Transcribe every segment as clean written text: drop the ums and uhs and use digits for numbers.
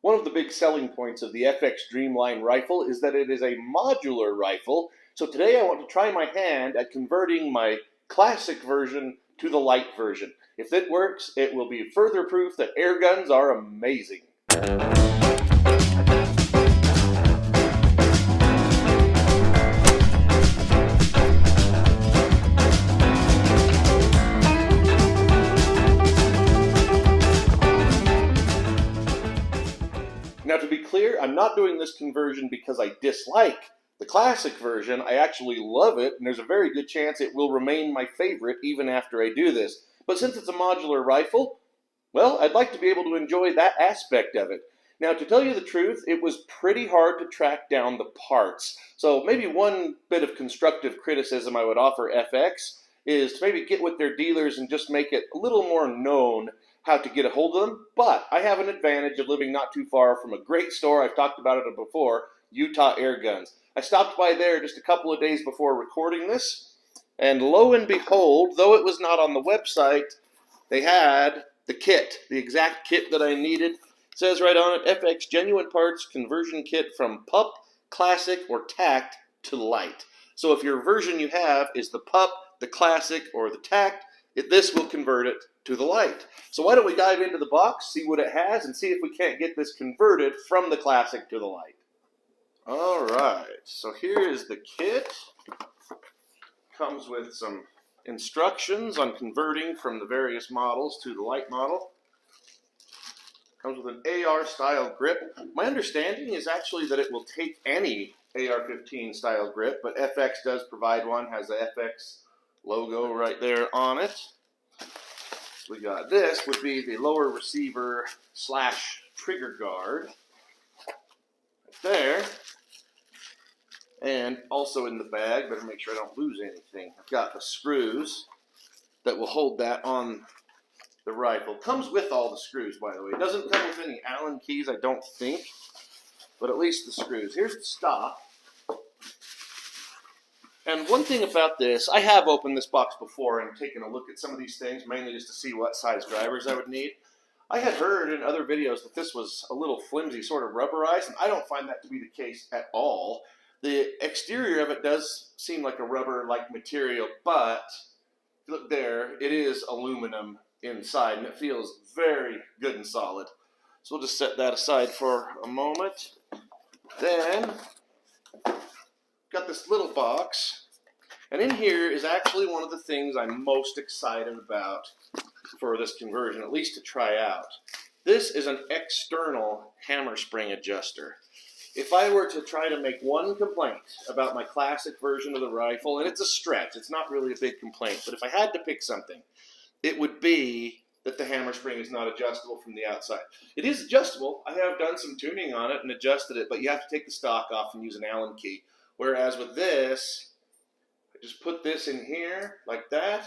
One of the big selling points of the FX Dreamline rifle is that it is a modular rifle, so today I want to try my hand at converting my classic version to the Lite version. If it works, it will be further proof that airguns are amazing. Now, to be clear, I'm not doing this conversion because I dislike the classic version. I actually love it, and there's a very good chance it will remain my favorite even after I do this. But since it's a modular rifle, well, I'd like to be able to enjoy that aspect of it. Now, to tell you the truth, it was pretty hard to track down the parts. So maybe one bit of constructive criticism I would offer FX is to maybe get with their dealers and just make it a little more known how to get a hold of them. But I have an advantage of living not too far from a great store. I've talked about it before, Utah Airguns. I stopped by there just a couple of days before recording this, and lo and behold, though it was not on the website, they had the kit, the exact kit that I needed. It says right on it, FX Genuine Parts Conversion Kit from Pup, Classic, or Tact to Lite. So if your version you have is the Pup, the Classic, or the Tact, this will convert it to the Lite. So why don't we dive into the box, see what it has, and see if we can't get this converted from the Classic to the Lite. Alright, so here is the kit. Comes with some instructions on converting from the various models to the Lite model. Comes with an AR style grip. My understanding is actually that it will take any AR-15 style grip, but FX does provide one, has the FX logo right there on it. We got this would be the lower receiver / trigger guard right there. And also in the bag, better make sure I don't lose anything, I've got the screws that will hold that on the rifle. Comes with all the screws, by the way. It doesn't come with any Allen keys, I don't think, but at least the screws. Here's the stock. And one thing about this, I have opened this box before and taken a look at some of these things, mainly just to see what size drivers I would need. I had heard in other videos that this was a little flimsy, sort of rubberized, and I don't find that to be the case at all. The exterior of it does seem like a rubber-like material, but look there, it is aluminum inside, and it feels very good and solid. So we'll just set that aside for a moment. Then, got this little box, and in here is actually one of the things I'm most excited about for this conversion, at least to try out. This is an external hammer spring adjuster. If I were to try to make one complaint about my classic version of the rifle, and it's a stretch, it's not really a big complaint, but if I had to pick something, it would be that the hammer spring is not adjustable from the outside. It is adjustable. I have done some tuning on it and adjusted it, but you have to take the stock off and use an Allen key. Whereas with this, I just put this in here like that,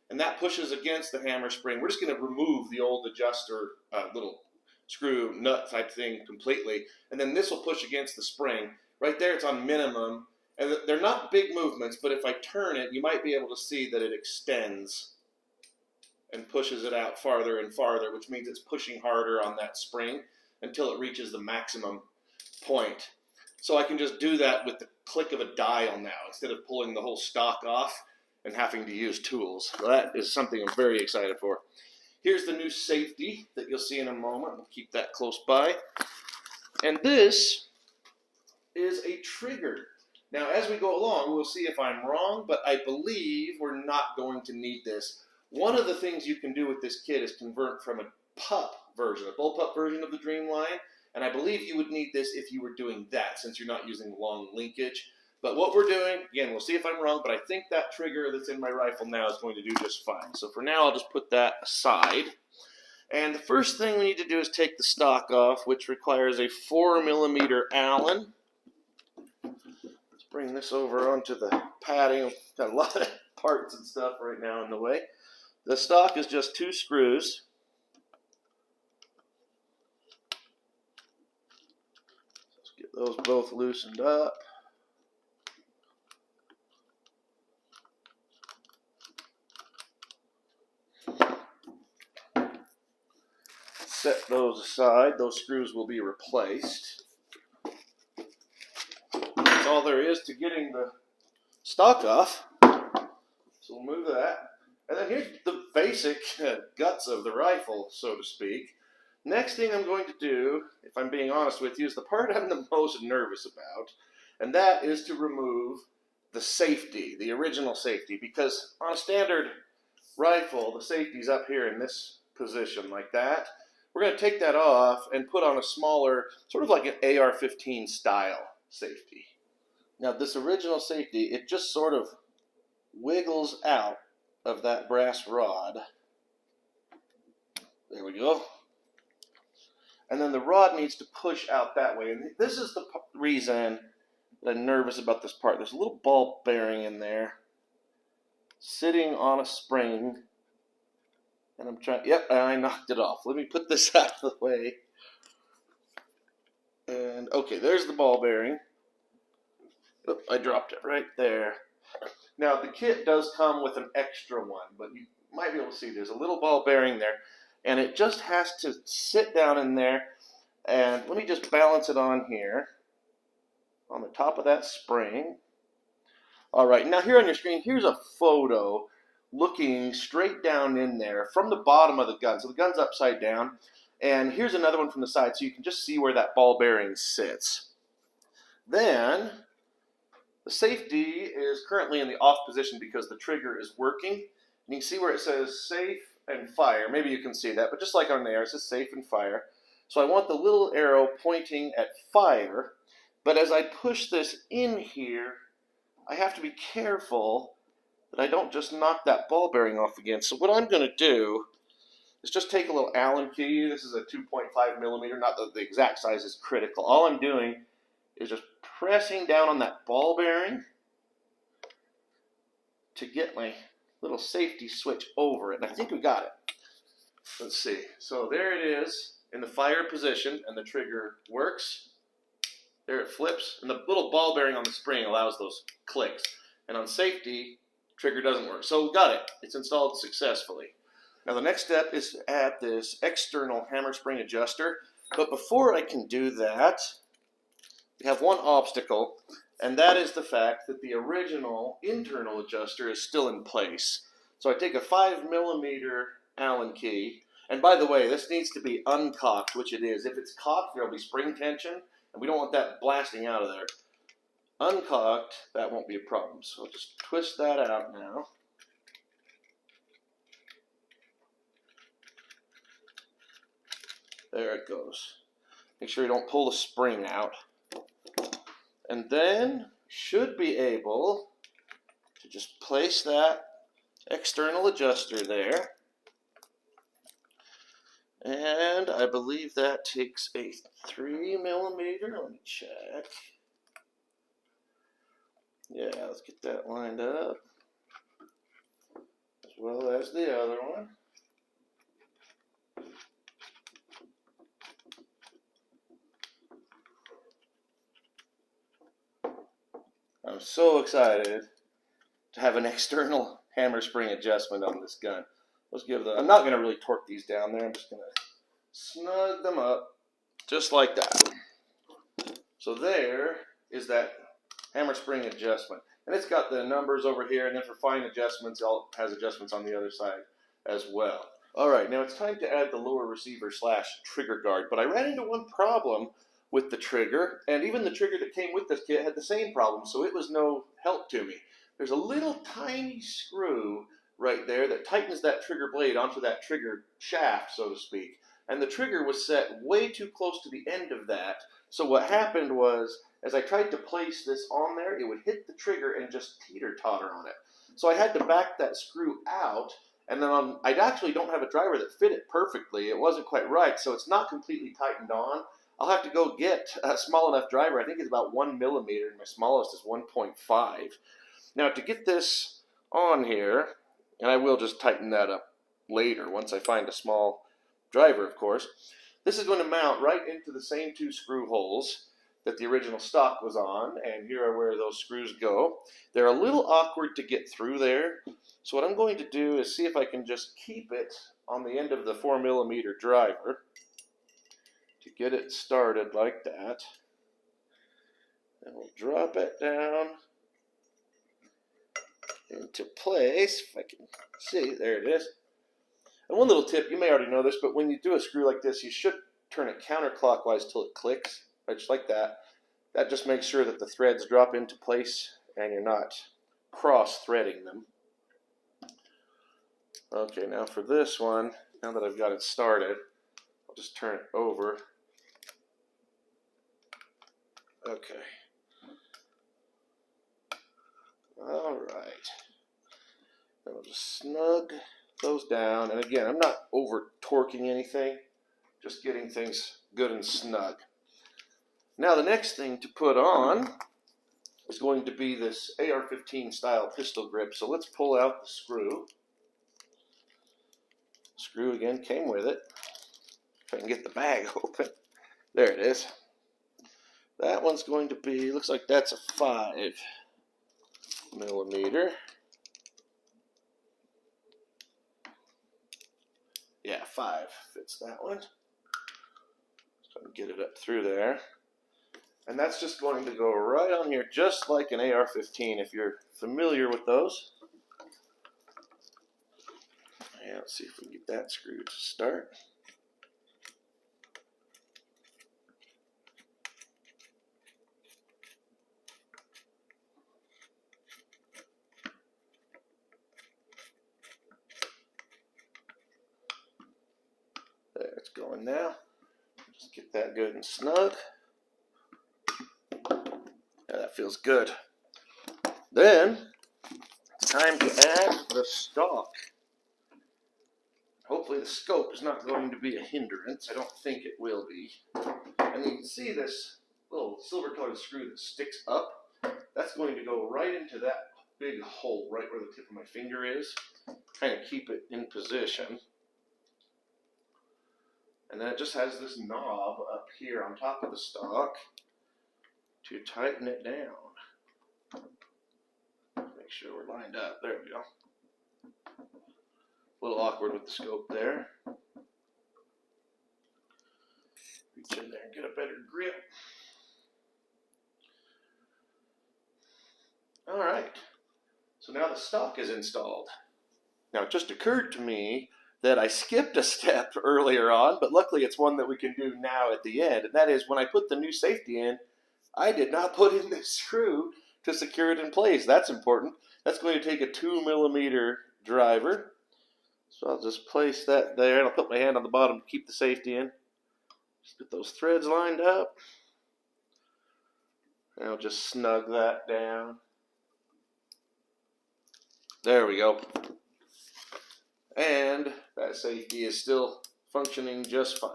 and that pushes against the hammer spring. We're just going to remove the old adjuster little screw nut type thing completely, and then this will push against the spring. Right there it's on minimum, and they're not big movements, but if I turn it, you might be able to see that it extends and pushes it out farther and farther, which means it's pushing harder on that spring until it reaches the maximum point. So I can just do that with the click of a dial now, instead of pulling the whole stock off and having to use tools. So that is something I'm very excited for. Here's the new safety that you'll see in a moment. We'll keep that close by. And this is a trigger. Now, as we go along, we'll see if I'm wrong, but I believe we're not going to need this. One of the things you can do with this kit is convert from a pup version, a bullpup version of the Dreamline, and I believe you would need this if you were doing that, since you're not using long linkage. But what we're doing, again, we'll see if I'm wrong, but I think that trigger that's in my rifle now is going to do just fine. So for now, I'll just put that aside. And the first thing we need to do is take the stock off, which requires a 4mm Allen. Let's bring this over onto the padding. Got a lot of parts and stuff right now in the way. The stock is just 2 screws. Let's get those both loosened up. Set those aside. Those screws will be replaced. That's all there is to getting the stock off. So we'll move that. And then here's the basic guts of the rifle, so to speak. Next thing I'm going to do, if I'm being honest with you, is the part I'm the most nervous about. And that is to remove the safety, the original safety. Because on a standard rifle, the safety's up here in this position like that. We're going to take that off and put on a smaller, sort of like an AR-15 style safety. Now this original safety, it just sort of wiggles out of that brass rod. There we go. And then the rod needs to push out that way. And this is the reason that I'm nervous about this part. There's a little ball bearing in there sitting on a spring. And I'm trying, yep, I knocked it off. Let me put this out of the way. And okay, there's the ball bearing. Oop, I dropped it right there. Now the kit does come with an extra one, but you might be able to see there's a little ball bearing there, and it just has to sit down in there. And let me just balance it on here, on the top of that spring. All right, now here on your screen, here's a photo looking straight down in there from the bottom of the gun. So the gun's upside down, and here's another one from the side, so you can just see where that ball bearing sits. Then the safety is currently in the off position because the trigger is working. And you can see where it says safe and fire. Maybe you can see that, but just like on there, it says safe and fire. So I want the little arrow pointing at fire, but as I push this in here, I have to be careful that I don't just knock that ball bearing off again. So what I'm going to do is just take a little Allen key. This is a 2.5 millimeter, not that the exact size is critical. All I'm doing is just pressing down on that ball bearing to get my little safety switch over it. And I think we got it. Let's see. So there it is in the fire position, and the trigger works. There it flips, and the little ball bearing on the spring allows those clicks. And on safety, trigger doesn't work. So we got it. It's installed successfully. Now the next step is to add this external hammer spring adjuster. But before I can do that, we have one obstacle, and that is the fact that the original internal adjuster is still in place. So I take a 5 millimeter Allen key, and by the way, this needs to be uncocked, which it is. If it's cocked, there will be spring tension, and we don't want that blasting out of there. Uncocked, that won't be a problem. So I'll just twist that out now. There it goes. Make sure you don't pull the spring out. And then should be able to just place that external adjuster there. And I believe that takes a 3 millimeter. Let me check. Yeah, let's get that lined up, as well as the other one. I'm so excited to have an external hammer spring adjustment on this gun. Let's give I'm not going to really torque these down there. I'm just going to snug them up just like that. So there is that hammer spring adjustment. And it's got the numbers over here, and then for fine adjustments, it all has adjustments on the other side as well. Alright, now it's time to add the lower receiver / trigger guard. But I ran into one problem with the trigger, and even the trigger that came with this kit had the same problem, so it was no help to me. There's a little tiny screw right there that tightens that trigger blade onto that trigger shaft, so to speak. And the trigger was set way too close to the end of that. So what happened was, as I tried to place this on there, it would hit the trigger and just teeter-totter on it. So I had to back that screw out, and then I actually don't have a driver that fit it perfectly. It wasn't quite right, so it's not completely tightened on. I'll have to go get a small enough driver. I think it's about 1 millimeter, and my smallest is 1.5. Now to get this on here, and I will just tighten that up later once I find a small driver, of course. This is going to mount right into the same 2 screw holes that the original stock was on, and here are where those screws go. They're a little awkward to get through there, so what I'm going to do is see if I can just keep it on the end of the 4 millimeter driver. get it started like that. And we'll drop it down into place. If I can see, there it is. And one little tip, you may already know this, but when you do a screw like this, you should turn it counterclockwise till it clicks, right, just like that. That just makes sure that the threads drop into place and you're not cross-threading them. Okay, now for this one, now that I've got it started, I'll just turn it over. Okay. All right. Then I'll just snug those down. And again, I'm not over torquing anything, just getting things good and snug. Now the next thing to put on is going to be this AR-15 style pistol grip. So let's pull out the screw. Screw again came with it. If I can get the bag open. There it is. That one's going to be, looks like that's a 5mm. Yeah, 5 fits that one. Just trying to get it up through there. And that's just going to go right on here, just like an AR-15, if you're familiar with those. And let's see if we can get that screwed to start. There, it's going now. Just get that good and snug. Yeah, that feels good. Then, it's time to add the stock. Hopefully the scope is not going to be a hindrance. I don't think it will be. And you can see this little silver colored screw that sticks up. That's going to go right into that big hole right where the tip of my finger is. Kind of keep it in position. And then it just has this knob up here on top of the stock to tighten it down. Make sure we're lined up. There we go. A little awkward with the scope there. Reach in there and get a better grip. Alright, so now the stock is installed. Now it just occurred to me that I skipped a step earlier on, but luckily it's one that we can do now at the end, and that is when I put the new safety in, I did not put in this screw to secure it in place. That's important. That's going to take a 2mm driver. So I'll just place that there, and I'll put my hand on the bottom to keep the safety in. Just get those threads lined up. And I'll just snug that down. There we go. And that safety is still functioning just fine.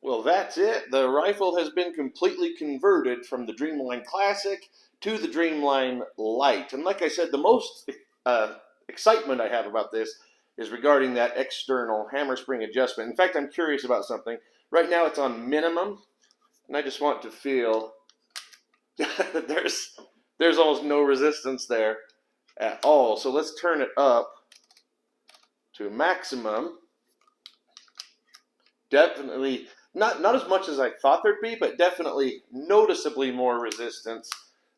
Well, that's it. The rifle has been completely converted from the Dreamline Classic to the Dreamline Lite. And like I said, the most excitement I have about this is regarding that external hammer spring adjustment. In fact, I'm curious about something. Right now it's on minimum, and I just want to feel that there's almost no resistance there at all. So let's turn it up to maximum. Definitely not as much as I thought there'd be, but definitely noticeably more resistance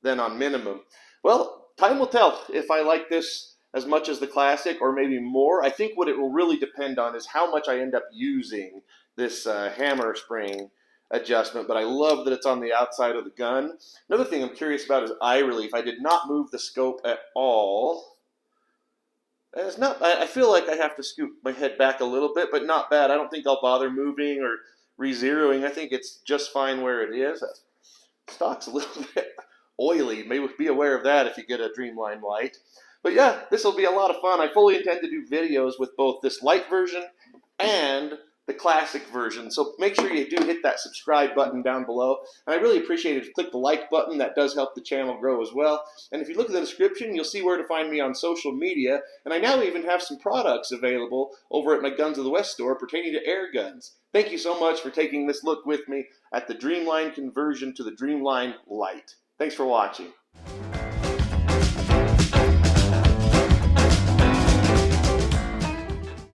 than on minimum. Well, time will tell if I like this as much as the Classic or maybe more. I think what it will really depend on is how much I end up using this hammer spring adjustment, but I love that it's on the outside of the gun. Another thing I'm curious about is eye relief. I did not move the scope at all. And it's not, I feel like I have to scoop my head back a little bit, but not bad. I don't think I'll bother moving or re-zeroing. I think it's just fine where it is. Stock's a little bit oily. Maybe be aware of that if you get a Dreamline Lite. But yeah, this will be a lot of fun. I fully intend to do videos with both this Lite version and the Classic version. So make sure you do hit that subscribe button down below. And I really appreciate it if you click the like button. That does help the channel grow as well. And if you look at the description, you'll see where to find me on social media. And I now even have some products available over at my Guns of the West store pertaining to air guns. Thank you so much for taking this look with me at the Dreamline conversion to the Dreamline Lite. Thanks for watching.